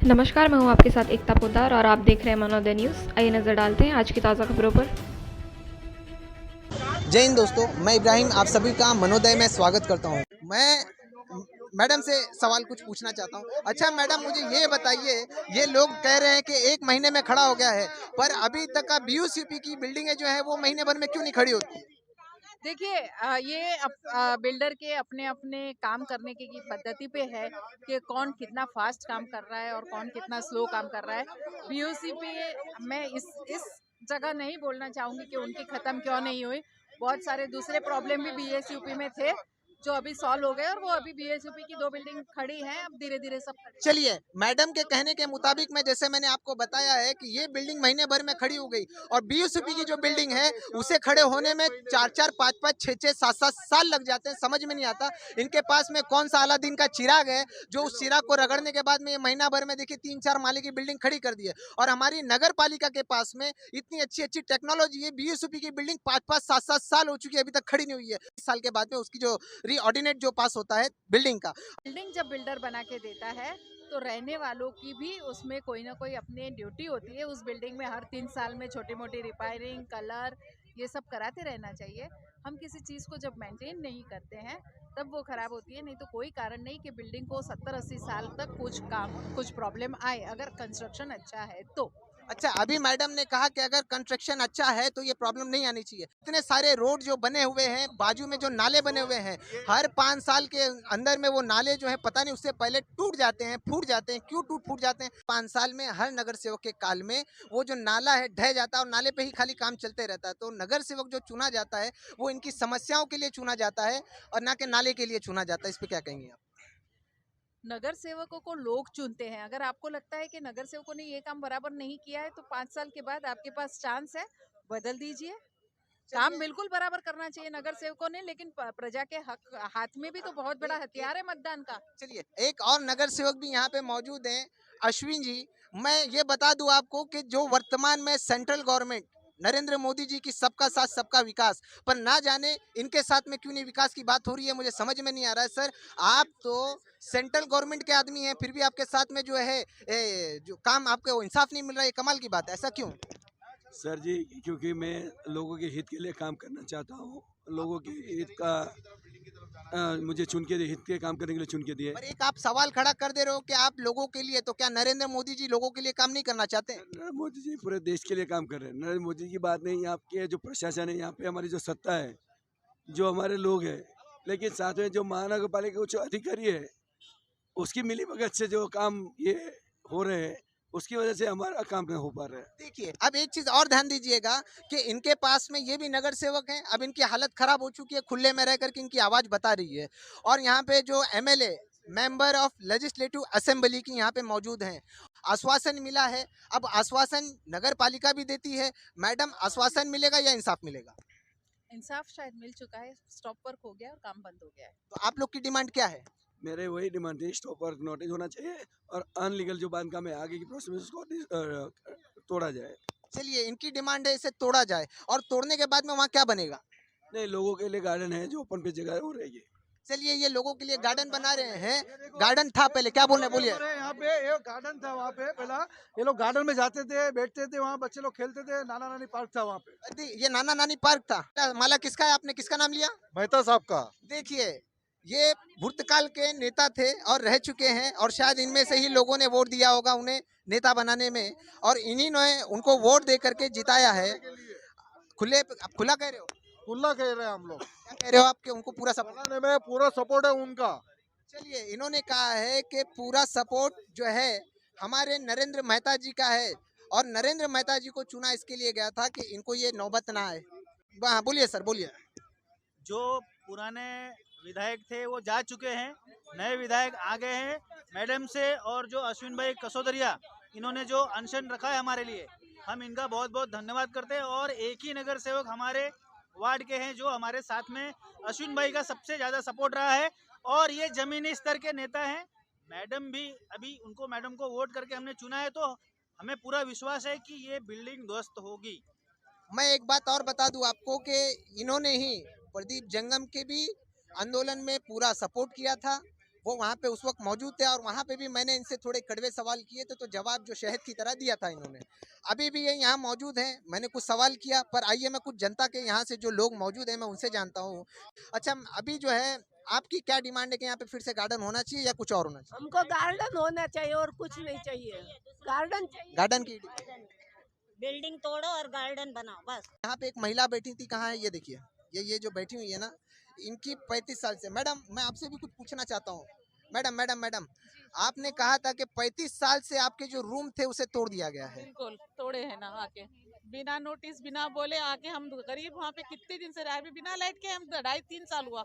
नमस्कार, मैं हूं आपके साथ एकता पोद्दार और आप देख रहे हैं मनोदय न्यूज़। आइए नज़र डालते हैं आज की ताज़ा खबरों पर। जय हिंद दोस्तों, मैं इब्राहिम आप सभी का मनोदय में स्वागत करता हूं। मैं मैडम से सवाल कुछ पूछना चाहता हूं। अच्छा मैडम, मुझे ये बताइए, ये लोग कह रहे हैं कि 1 महीने में खड़ा हो गया है, पर अभी तक का बीयूसीपी की बिल्डिंगें जो है वो महीने भर में क्यों नहीं खड़ी होती? देखिए ये बिल्डर के अपने अपने काम करने की पद्धति पे है कि कौन कितना फास्ट काम कर रहा है और कौन कितना स्लो काम कर रहा है। बीओसी पे मैं इस जगह नहीं बोलना चाहूंगी कि उनकी खत्म क्यों नहीं हुई। बहुत सारे दूसरे प्रॉब्लम भी बीएसयूपी में थे जो अभी सॉल्व हो गए और वो अभी बीएसयूपी की 2 बिल्डिंग खड़ी हैं। अब धीरे धीरे सब खड़ी। चलिए, मैडम के कहने के मुताबिक मैं जैसे मैंने आपको बताया है कि ये बिल्डिंग महीने भर में खड़ी हो गई और बीयूसीपी की जो बिल्डिंग है उसे खड़े होने में 4-4, 5-5, 6-6, 7-7 साल लग जाते हैं। समझ में नहीं आता इनके पास में कौन सा अलादीन का चिराग है जो उस चिराग को रगड़ने के बाद में ये महीना भर में देखिए 3-4 माले की बिल्डिंग खड़ी कर दी है। और हमारी नगर पालिका के पास में इतनी अच्छी अच्छी टेक्नोलॉजी है, बीयूसीपी की बिल्डिंग 5-5, 7-7 साल हो चुकी है, अभी तक खड़ी नहीं हुई है। इस साल के बाद में उसकी जो रीऑर्डिनेट जो पास होता है बिल्डिंग का। बिल्डिंग जब बिल्डर बना के देता है तो रहने वालों की भी उसमें कोई ना कोई अपनी ड्यूटी होती है। उस बिल्डिंग में हर 3 साल में छोटी मोटी रिपेयरिंग, कलर, ये सब कराते रहना चाहिए। हम किसी चीज़ को जब मेंटेन नहीं करते हैं तब वो खराब होती है। नहीं तो कोई कारण नहीं कि बिल्डिंग को 70-80 साल तक कुछ प्रॉब्लम आए अगर कंस्ट्रक्शन अच्छा है तो। अच्छा, अभी मैडम ने कहा कि अगर कंस्ट्रक्शन अच्छा है तो ये प्रॉब्लम नहीं आनी चाहिए। इतने सारे रोड जो बने हुए हैं, बाजू में जो नाले बने हुए हैं, हर 5 साल के अंदर में वो नाले जो है पता नहीं उससे पहले टूट जाते हैं, फूट जाते हैं। क्यों फूट जाते हैं? 5 साल में हर नगर सेवक के काल में वो जो नाला है ढह जाता है और नाले पे ही खाली काम चलते रहता है। तो नगर सेवक जो चुना जाता है वो इनकी समस्याओं के लिए चुना जाता है और ना कि नाले के लिए चुना जाता है। इस पे क्या कहेंगे आप? नगर सेवकों को लोग चुनते हैं। अगर आपको लगता है कि नगर सेवकों ने ये काम बराबर नहीं किया है तो 5 साल के बाद आपके पास चांस है, बदल दीजिए। काम बिल्कुल बराबर करना चाहिए नगर सेवकों ने, लेकिन प्रजा के हक हाथ में भी तो बहुत बड़ा हथियार है मतदान का। चलिए, एक और नगर सेवक भी यहाँ पे मौजूद हैं, अश्विन जी। मैं ये बता दूं आपको कि जो वर्तमान में सेंट्रल गवर्नमेंट नरेंद्र मोदी जी की सबका साथ सबका विकास, पर ना जाने इनके साथ में क्यों नहीं विकास की बात हो रही है, मुझे समझ में नहीं आ रहा है। सर, आप तो सेंट्रल गवर्नमेंट के आदमी हैं, फिर भी आपके साथ में जो है जो काम आपको इंसाफ नहीं मिल रहा है, कमाल की बात है। ऐसा क्यों? सर जी, क्योंकि मैं लोगों के हित के लिए काम करना चाहता हूँ। लोगों के हित का मुझे चुन के हित के काम करने के लिए चुन के दिए। पर एक आप सवाल खड़ा कर दे रहे हो कि आप लोगों के लिए, तो क्या नरेंद्र मोदी जी लोगों के लिए काम नहीं करना चाहते हैं? नरेंद्र मोदी जी पूरे देश के लिए काम कर रहे हैं। नरेंद्र मोदी जी की बात नहीं, यहाँ के जो प्रशासन है, यहाँ पे हमारी जो सत्ता है, जो हमारे लोग हैं, लेकिन साथ में जो महानगर पालिका के जो अधिकारी है, उसकी मिली भगत से जो काम ये हो रहे हैं, उसकी वजह से हमारा काम नहीं हो पा रहा है। देखिए, अब एक चीज और ध्यान दीजिएगा कि इनके पास में ये भी नगर सेवक हैं। अब इनकी हालत खराब हो चुकी है, खुले में रह करके इनकी आवाज बता रही है। और यहाँ पे जो MLA, member of legislative assembly की यहाँ पे मौजूद हैं। आश्वासन मिला है, अब आश्वासन नगर पालिका भी देती है। मैडम, आश्वासन मिलेगा या इंसाफ मिलेगा? इंसाफ शायद मिल चुका है, स्टॉप वर्क हो गया और काम बंद हो गया है। तो आप लोग की डिमांड क्या है? मेरे वही डिमांड थी, स्टॉप वर्क नोटिस होना चाहिए और अनलीगल जो बांधकाम है आगे की प्रोसेस को तोड़ा जाए। चलिए, इनकी डिमांड है इसे तोड़ा जाए, और तोड़ने के बाद में वहाँ क्या बनेगा? नहीं, लोगों के लिए गार्डन है जो ओपन पे जगह हो रहेगी। चलिए, ये लोगों के लिए गार्डन बना रहे हैं। गार्डन था पहले, क्या बोल रहे हैं, बोलिए। हमारे यहाँ पे एक गार्डन था, वहाँ पे पहला ये लोग गार्डन में जाते थे, बैठते थे, वहाँ बच्चे लोग खेलते थे, नाना नानी पार्क था वहाँ पे। ये नाना नानी पार्क था। माला किसका है? आपने किसका नाम लिया? मेहता साहब का। देखिए, ये भूतकाल के नेता थे और रह चुके हैं, और शायद इनमें से ही लोगों ने वोट दिया होगा उन्हें नेता बनाने में, और इन्हीं ने उनको वोट दे करके जिताया है। आप खुला कह रहे हो? खुला कह रहे हैं हम लोग, क्या कह रहे हो आप कि उनको पूरा सपोर्ट? बनाने में पूरा सपोर्ट है उनका। चलिए, इन्होंने कहा है कि पूरा सपोर्ट जो है हमारे नरेंद्र मेहता जी का है, और नरेंद्र मेहता जी को चुना इसके लिए गया था कि इनको ये नौबत ना आए। हाँ, बोलिए सर, बोलिए। जो पुराने विधायक थे वो जा चुके हैं, नए विधायक आ गए हैं। मैडम से और जो अश्विन भाई कसोदरिया, इन्होंने जो अनशन रखा है हमारे लिए, हम इनका बहुत बहुत धन्यवाद करते हैं। और एक ही नगर सेवक हमारे वार्ड के हैं जो हमारे साथ में अश्विन भाई का सबसे ज़्यादा सपोर्ट रहा है, और ये जमीनी स्तर के नेता हैं। मैडम भी अभी उनको, मैडम को वोट करके हमने चुना है, तो हमें पूरा विश्वास है कि ये बिल्डिंग ध्वस्त होगी। मैं एक बात और बता दूं आपको कि इन्होंने ही प्रदीप जंगम के भी आंदोलन में पूरा सपोर्ट किया था, वो वहाँ पे उस वक्त मौजूद थे और वहाँ पे भी मैंने इनसे थोड़े कड़वे सवाल किए थे, तो जवाब जो शहद की तरह दिया था इन्होंने। अभी भी ये यहाँ मौजूद हैं, मैंने कुछ सवाल किया, पर आइए मैं कुछ जनता के यहाँ से जो लोग मौजूद हैं मैं उनसे जानता हूँ। अच्छा, अभी जो है आपकी क्या डिमांड है कि यहाँ पे फिर से गार्डन होना चाहिए या कुछ और होना चाहिए? हमको गार्डन होना चाहिए और कुछ नहीं चाहिए, गार्डन चाहिए। गार्डन की बिल्डिंग तोड़ो और गार्डन बनाओ बस। यहाँ पे एक महिला बैठी थी, कहाँ है ये देखिए, ये जो बैठी हुई है ना, इनकी 35 साल से। मैडम, मैं आपसे भी कुछ पूछना चाहता हूँ। मैडम, आपने कहा था कि 35 साल से आपके जो रूम थे उसे तोड़ दिया गया है। बिल्कुल तोड़े है ना, आके बिना नोटिस बिना बोले आके, हम गरीब वहाँ पे कितने दिन से रहे, अभी बिना लाइट के हम 2.5-3 साल हुआ।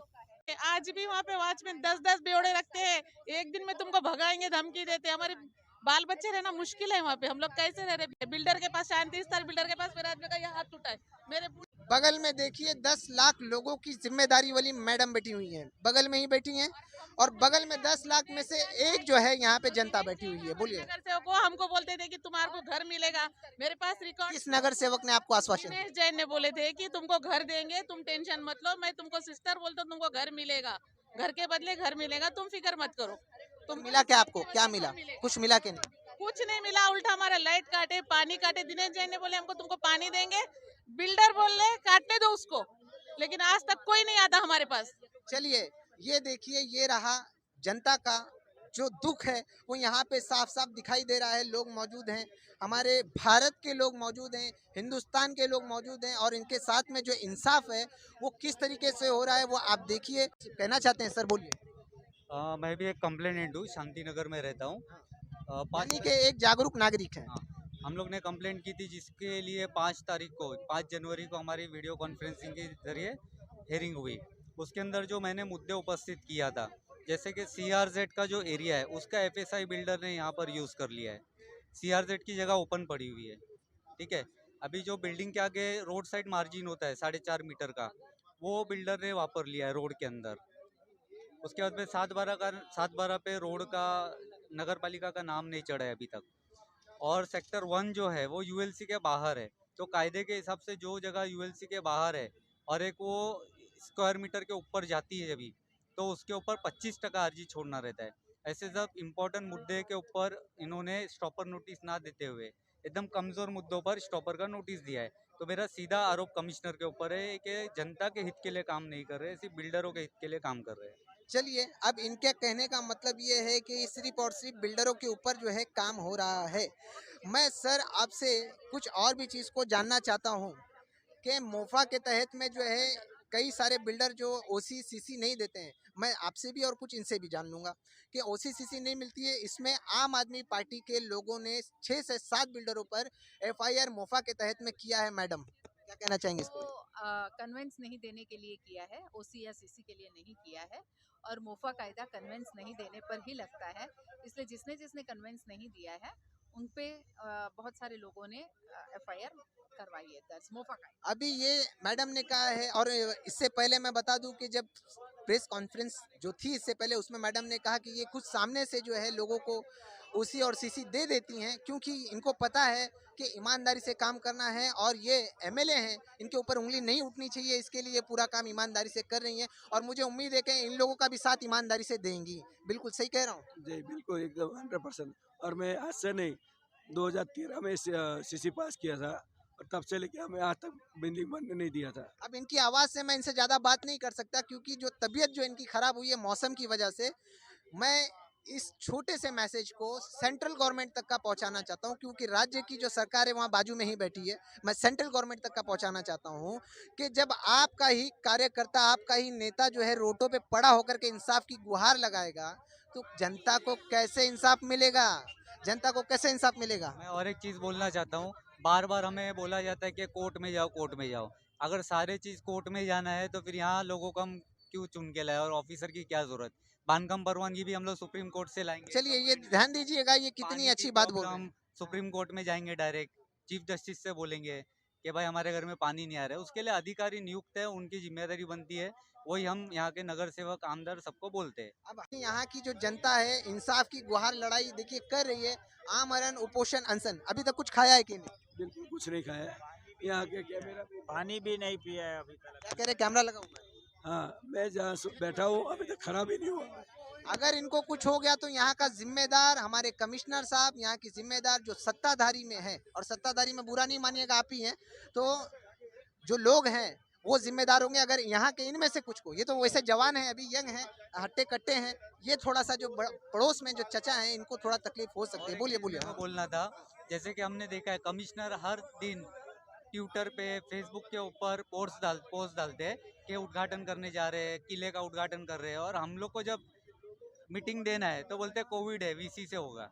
आज भी वहाँ पे वॉचमैन 10-10 बेवड़े रखते हैं, एक दिन में तुमको भगाएंगे, धमकी देते हैं। हमारे बाल बच्चे रहना मुश्किल है वहाँ पे, हम लोग कैसे रह रहे। बिल्डर के पास 37 साल बिल्डर के पास, मेरे आदमी का ये हाथ टूटा है। मेरे बगल में देखिए 10 लाख लोगों की जिम्मेदारी वाली मैडम बैठी हुई हैं, बगल में ही बैठी हैं, और बगल में 10 लाख में से एक जो है यहाँ पे जनता बैठी हुई है। बोलिए, नगर सेवक को हमको बोलते थे कि तुम्हारे को घर मिलेगा। मेरे पास रिकॉर्ड, किस नगर सेवक ने आपको आश्वासन दिया? दिनेश जैन ने बोले थे कि तुमको घर देंगे, तुम टेंशन मत लो। मैं तुमको सिस्टर बोलता हूँ, तुमको घर मिलेगा, घर के बदले घर मिलेगा, तुम फिक्र मत करो। तुम मिला क्या आपको? क्या मिला? कुछ मिला कि नहीं? कुछ नहीं मिला, उल्टा हमारा लाइट काटे, पानी काटे। दिनेश जैन ने बोले हमको तुमको पानी देंगे, बिल्डर बोल रहे काटने दो उसको, लेकिन आज तक कोई नहीं आता हमारे पास। चलिए, ये देखिए, ये रहा जनता का जो दुख है, वो यहाँ पे साफ साफ दिखाई दे रहा है। लोग मौजूद हैं, हमारे भारत के लोग मौजूद हैं, हिंदुस्तान के लोग मौजूद हैं, और इनके साथ में जो इंसाफ है वो किस तरीके से हो रहा है वो आप देखिए। कहना चाहते हैं सर, बोलिए। मैं भी एक कंप्लेनेंट हूँ, शांति नगर में रहता हूँ। यानी कि एक जागरूक नागरिक है। हम लोग ने कंप्लेंट की थी, जिसके लिए 5 जनवरी को हमारी वीडियो कॉन्फ्रेंसिंग के जरिए हेयरिंग हुई। उसके अंदर जो मैंने मुद्दे उपस्थित किया था, जैसे कि CRZ का जो एरिया है उसका FSI बिल्डर ने यहाँ पर यूज़ कर लिया है। CRZ की जगह ओपन पड़ी हुई है, ठीक है। अभी जो बिल्डिंग के आगे रोड साइड मार्जिन होता है 4.5 मीटर का, वो बिल्डर ने वापर लिया है रोड के अंदर। उसके बाद में 7/12 पे रोड का नगर पालिका का नाम नहीं चढ़ा है अभी तक। और सेक्टर 1 जो है वो ULC के बाहर है, तो कायदे के हिसाब से जो जगह ULC के बाहर है और एक वो स्क्वायर मीटर के ऊपर जाती है अभी, तो उसके ऊपर 25% अर्जी छोड़ना रहता है। ऐसे सब इम्पोर्टेंट मुद्दे के ऊपर इन्होंने स्टॉपर नोटिस ना देते हुए एकदम कमज़ोर मुद्दों पर स्टॉपर का नोटिस दिया है। तो मेरा सीधा आरोप कमिश्नर के ऊपर है कि जनता के हित के लिए काम नहीं कर रहे, सिर्फ बिल्डरों के हित के लिए काम कर रहे हैं। चलिए, अब इनके कहने का मतलब ये है कि सिर्फ और सिर्फ बिल्डरों के ऊपर जो है काम हो रहा है। मैं सर आपसे कुछ और भी चीज़ को जानना चाहता हूँ कि मोफा के तहत में जो है कई सारे बिल्डर जो OC/CC नहीं देते हैं। मैं आपसे भी और कुछ इनसे भी जान लूँगा कि OC/CC नहीं मिलती है। इसमें आम आदमी पार्टी के लोगों ने 6 से 7 बिल्डरों पर FIR मोफा के तहत में किया है। मैडम, क्या कहना चाहेंगे इस पर? कन्वेंस नहीं देने के लिए किया है, OC या CC के लिए नहीं किया है। और मोफा कायदा कन्वेंस नहीं देने पर ही लगता है, इसलिए जिसने जिसने कन्वेंस नहीं दिया है उन पे बहुत सारे लोगों ने FIR करवाई है दर्ज मोफा कायदा। अभी ये मैडम ने कहा है, और इससे पहले मैं बता दूं कि जब प्रेस कॉन्फ्रेंस जो थी इससे पहले, उसमें मैडम ने कहा कि ये खुद सामने से जो है लोगों को OC और CC दे देती हैं, क्योंकि इनको पता है कि ईमानदारी से काम करना है, और ये MLA हैं, इनके ऊपर उंगली नहीं उठनी चाहिए, इसके लिए पूरा काम ईमानदारी से कर रही हैं, और मुझे उम्मीद है कि इन लोगों का भी साथ ईमानदारी से देंगी। बिल्कुल सही कह रहा हूँ? जी बिल्कुल, एकदम 100%। और मैं आज से नहीं, 2013 में CC पास किया था, और तब से लेके हमें आज तक बिल्डिंग बनने नहीं दिया था। अब इनकी आवाज़ से मैं इनसे ज़्यादा बात नहीं कर सकता, क्योंकि जो तबीयत जो इनकी ख़राब हुई है मौसम की वजह से। मैं इस छोटे से मैसेज को सेंट्रल गवर्नमेंट तक का पहुंचाना चाहता हूं, क्योंकि राज्य की जो सरकार है वहां बाजू में ही बैठी है। मैं सेंट्रल गवर्नमेंट तक का पहुंचाना चाहता हूं कि जब आपका ही कार्यकर्ता, आपका ही नेता जो है रोडों पे पड़ा होकर के इंसाफ की गुहार लगाएगा, तो जनता को कैसे इंसाफ मिलेगा? जनता को कैसे इंसाफ मिलेगा? मैं और एक चीज़ बोलना चाहता हूँ, बार बार हमें बोला जाता है कि कोर्ट में जाओ, कोर्ट में जाओ। अगर सारे चीज़ कोर्ट में जाना है तो फिर यहाँ लोगों को हम क्यों चुन के लाए, और ऑफिसर की क्या ज़रूरत? बांधकाम परवानगी भी हम लोग सुप्रीम कोर्ट से लाएंगे। चलिए, ये ध्यान दीजिएगा, ये कितनी पानी अच्छी की बात बोल प्रॉब्लम रहे हैं। सुप्रीम कोर्ट में जाएंगे डायरेक्ट, चीफ जस्टिस से बोलेंगे कि भाई हमारे घर में पानी नहीं आ रहा है। उसके लिए अधिकारी नियुक्त है, उनकी जिम्मेदारी बनती है, वही हम यहाँ के नगर सेवक, आमदार सबको बोलते हैं। अब यहाँ की जो जनता है इंसाफ की गुहार लड़ाई देखिए कर रही है, आमरण, उपोषण, अनशन। अभी तक कुछ खाया है कि नहीं? बिल्कुल कुछ नहीं खाया। यहाँ के कैमरा पे पानी भी नहीं पिया है अभी तक। क्या कह रहे, कैमरा लगा हुआ है? हाँ, मैं जहाँ बैठा हूँ अभी तक खराब ही नहीं हुआ। अगर इनको कुछ हो गया तो यहाँ का जिम्मेदार हमारे कमिश्नर साहब, यहाँ की जिम्मेदार जो सत्ताधारी में है, और सत्ताधारी में बुरा नहीं मानिएगा आप ही हैं, तो जो लोग हैं वो जिम्मेदार होंगे। अगर यहाँ के इनमें से कुछ को, ये तो वैसे जवान हैं, अभी यंग हैं, हट्टे कट्टे हैं, ये थोड़ा सा जो पड़ोस में जो चचा हैं इनको थोड़ा तकलीफ हो सकती है। बोलिए बोलिए। को बोलना था, जैसे कि हमने देखा है कमिश्नर हर दिन ट्विटर पे, फेसबुक के ऊपर पोस्ट डालते हैं कि उद्घाटन करने जा रहे हैं, किले का उद्घाटन कर रहे हैं, और हम लोग को जब मीटिंग देना है तो बोलते हैं कोविड है, वीसी से होगा।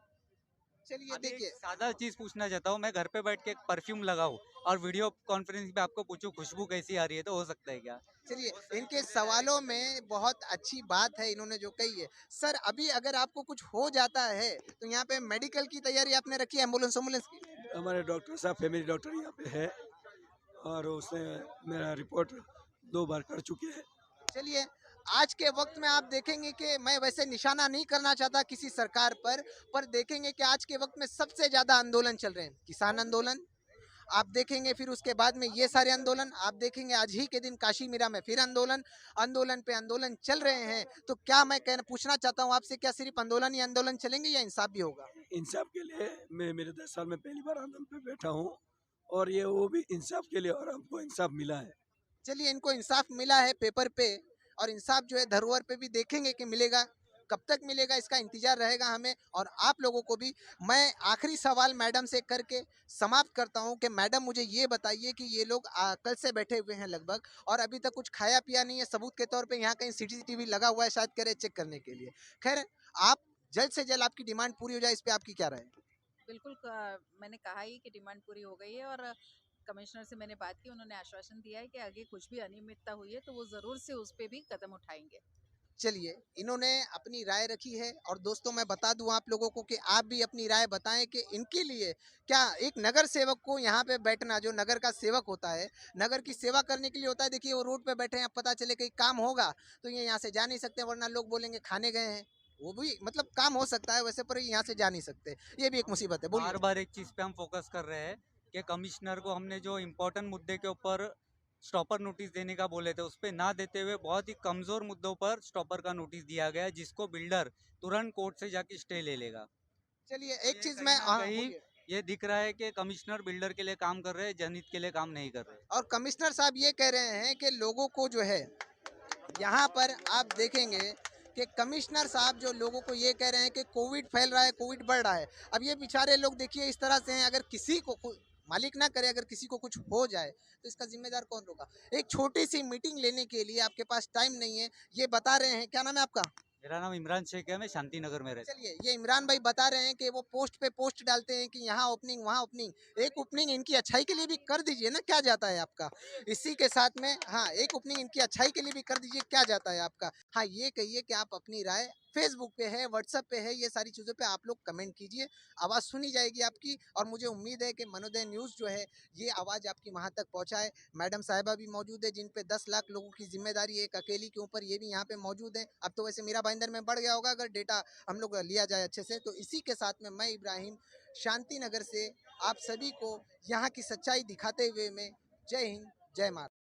चलिए अभी एक देखिए, सादा चीज पूछना चाहता हूँ, मैं घर पे बैठ के एक परफ्यूम लगाऊं और वीडियो कॉन्फ्रेंस पे आपको पूछूं खुशबू कैसी आ रही है, तो हो सकता है क्या? चलिए इनके सवालों में बहुत अच्छी बात है इन्होंने जो कही है। सर अभी अगर आपको कुछ हो जाता है तो यहाँ पे मेडिकल की तैयारी आपने रखी है, एम्बुलेंस एम्बुलेंस की? हमारे डॉक्टर साहब, फैमिली डॉक्टर यहाँ पे है, और उसने मेरा रिपोर्ट 2 बार कर चुके हैं। चलिए आज के वक्त में आप देखेंगे कि मैं वैसे निशाना नहीं करना चाहता किसी सरकार पर देखेंगे कि आज के वक्त में सबसे ज्यादा आंदोलन चल रहे हैं। किसान आंदोलन आप देखेंगे, फिर उसके बाद में ये सारे आंदोलन आप देखेंगे, आज ही के दिन काशी मीरा में फिर आंदोलन पे आंदोलन चल रहे हैं। तो क्या मैं पूछना चाहता हूँ आपसे, क्या सिर्फ आंदोलन ही आंदोलन चलेंगे या इंसाफ भी होगा? इंसाफ के लिए मैं मेरे 10 साल में पहली बार आंदोलन पे बैठा हूँ, और ये वो भी इंसाफ के लिए, और हमको इंसाफ मिला है। चलिए इनको इंसाफ मिला है पेपर पे, और इंसाफ जो है धरोहर पे भी देखेंगे कि मिलेगा, कब तक मिलेगा इसका इंतजार रहेगा हमें और आप लोगों को भी। मैं आखिरी सवाल मैडम से करके समाप्त करता हूं कि मैडम मुझे ये बताइए कि ये लोग कल से बैठे हुए हैं लगभग, और अभी तक कुछ खाया पिया नहीं है, सबूत के तौर पे यहाँ कहीं सीसीटीवी लगा हुआ है शायद, करे चेक करने के लिए। खैर आप जल्द से जल्द आपकी डिमांड पूरी हो जाए, इस पर आपकी क्या राय है? बिल्कुल मैंने कहा ही कि डिमांड पूरी हो गई है, और कमिश्नर से मैंने बात की, उन्होंने आश्वासन दिया है कि आगे कुछ भी अनियमितता हुई है तो वो ज़रूर से उस पर भी कदम उठाएंगे। चलिए इन्होंने अपनी राय रखी है, और दोस्तों मैं बता दूं आप लोगों को कि आप भी अपनी राय बताएं कि इनके लिए क्या एक नगर सेवक को यहाँ पे बैठना, जो नगर का सेवक होता है, नगर की सेवा करने के लिए होता है। देखिए वो रोड पे बैठे हैं, अब पता चले कहीं काम होगा तो ये यहाँ से जा नहीं सकते, वरना लोग बोलेंगे खाने गए हैं, वो भी मतलब काम हो सकता है वैसे, पर यहाँ से जा नहीं सकते, ये भी एक मुसीबत है। बार बोलिए। बार एक चीज पे हम फोकस कर रहे हैं कि कमिश्नर को हमने जो इम्पोर्टेंट मुद्दे के ऊपर स्टॉपर नोटिस देने का बोले थे, उस पर ना देते हुए बहुत ही कमजोर मुद्दों पर स्टॉपर का नोटिस दिया गया है, जिसको बिल्डर तुरंत कोर्ट से जाके स्टे ले लेगा। चलिए तो एक ये चीज कहीं मैं ना कहीं ये दिख रहा है कि कमिश्नर बिल्डर के लिए काम कर रहे हैं, जनहित के लिए काम नहीं कर रहे। और कमिश्नर साहब ये कह रहे हैं कि लोगों को जो है यहाँ पर आप देखेंगे कि कमिश्नर साहब जो लोगों को ये कह रहे हैं कि कोविड फैल रहा है, कोविड बढ़ रहा है। अब ये बेचारे लोग देखिए इस तरह से हैं, अगर किसी को मालिक ना करे, अगर किसी को कुछ हो जाए तो इसका जिम्मेदार कौन होगा? एक छोटी सी मीटिंग लेने के लिए आपके पास टाइम नहीं है, ये बता रहे हैं। क्या नाम है आपका? मेरा नाम इमरान शेख है, मैं शांति नगर में रहता हूँ। चलिए ये इमरान भाई बता रहे हैं कि वो पोस्ट पे पोस्ट डालते हैं कि यहाँ ओपनिंग वहाँ ओपनिंग। एक ओपनिंग इनकी अच्छाई के लिए भी कर दीजिए ना, क्या जाता है आपका? इसी के साथ में हाँ, एक ओपनिंग इनकी अच्छाई के लिए भी कर दीजिए, क्या जाता है आपका? हाँ ये कहिए कि आप अपनी राय फेसबुक पे है, व्हाट्सएप पे है, ये सारी चीज़ों पे आप लोग कमेंट कीजिए, आवाज़ सुनी जाएगी आपकी। और मुझे उम्मीद है कि मनोदय न्यूज़ जो है ये आवाज़ आपकी वहाँ तक पहुँचाए। मैडम साहिबा भी मौजूद है, जिन पे 10 लाख लोगों की जिम्मेदारी एक अकेली के ऊपर, ये भी यहाँ पे मौजूद है। अब तो वैसे मीरा भाईंदर में बढ़ गया होगा अगर डेटा हम लोग लिया जाए अच्छे से। तो इसी के साथ में मैं इब्राहिम शांति नगर से आप सभी को यहाँ की सच्चाई दिखाते हुए में जय हिंद, जय माता।